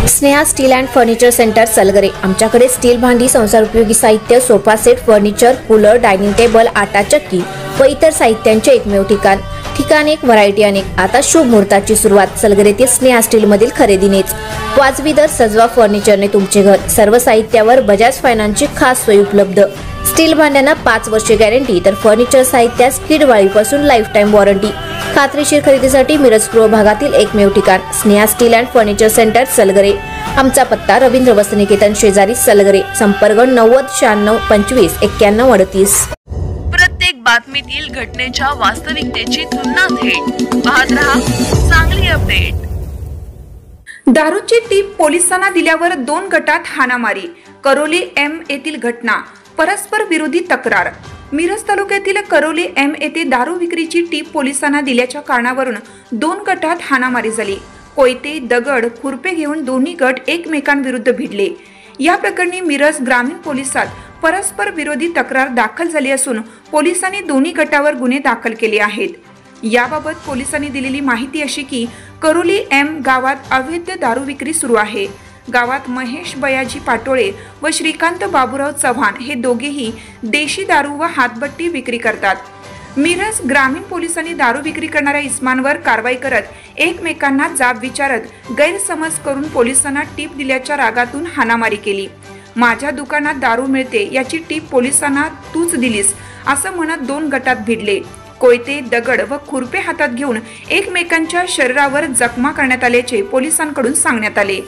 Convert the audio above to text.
Sneha steel and furniture centre Salgare. आमच्याकडे steel भांडी, संसार उपयोगी साहित्य, sofa set, furniture, cooler, dining table, आटा चक्की व इतर साहित्यांचे एकमेव ठिकाण एक, व्हरायटी अनेक। आता शुभ मुहूर्ताची सुरुवात सलगरेतील स्नेहा स्टील मधील खरेदीनेच। वाजवी दर, सजवा फर्निचरने तुमचे घर। सर्व साहित्यावर बजाज फायनान्सची खास सोय उपलब्ध। स्टील भांड्यांना 5 वर्षे गॅरंटी, तर फर्निचर साहित्यास किडवाळीपासून लाईफ टाइम वॉरंटी। खात्रीशीर खरेदीसाठी मिरज पूर्व भागातील एकमेव ठिकाण Sneha steel and furniture centre Salgare. आमचा पत्ता रवींद्र वस्त्रनिकेतन शेजारी सलगरे। संपर्क 90 96 25 91 38। प्रत्येक बातमीतील घटनेच्या वास्तविकतेची तुलना थेट पाहत रहा चांगली अपडेट। दारूची टीप पोलिसांना दिल्यावर 2 गटात हाणामारी। करोली एम येथील घटना। परस्पर विरोधी तक्रार। मिरज तालुक्यातील करोली एम येथे दारू विक्रीची टीप पोलिसांना दिल्याच्या कारणावरून 2 गटात हाणामारी झाली। कोयते, दगड, खुरपे घेऊन दोन्ही गट एकमेकांविरुद्ध भिडले। या प्रकरणी मिरज ग्रामीण पोलिसात परस्पर विरोधी तक्रार दाखल झाली असून पोलिसांनी दोन्ही गटावर गुन्हे दाखल केले आहेत। याबाबत पोलिसांनी दिलेली माहिती अशी की करोली एम गावात अवैध दारू विक्री सुरू आहे। गावात महेश बयाजी पाटोळे व श्रीकांत बाबूराव चव्हाण हे दोघेही देशी दारू व हातभट्टी विक्री करतात। मिरज ग्रामीण पोलिसांनी दारू विक्री करणाऱ्या इस्मांवर कारवाई करत एकमेकांना जाब विचारत गैरसमज करून पोलिसांना टीप दिल्याच्या रागातून हाणामारी केली। माझ्या दुकानात दारू मिळते याची टीप पोलिसांना तूच दिलीस असं म्हणत 2 गटात भिडले। कोयते, दगड व खुरपे हातात घेऊन एकमेकांच्या शरीरावर जखमा करण्यात आल्याचे पोलिसांकडून सांगण्यात आले।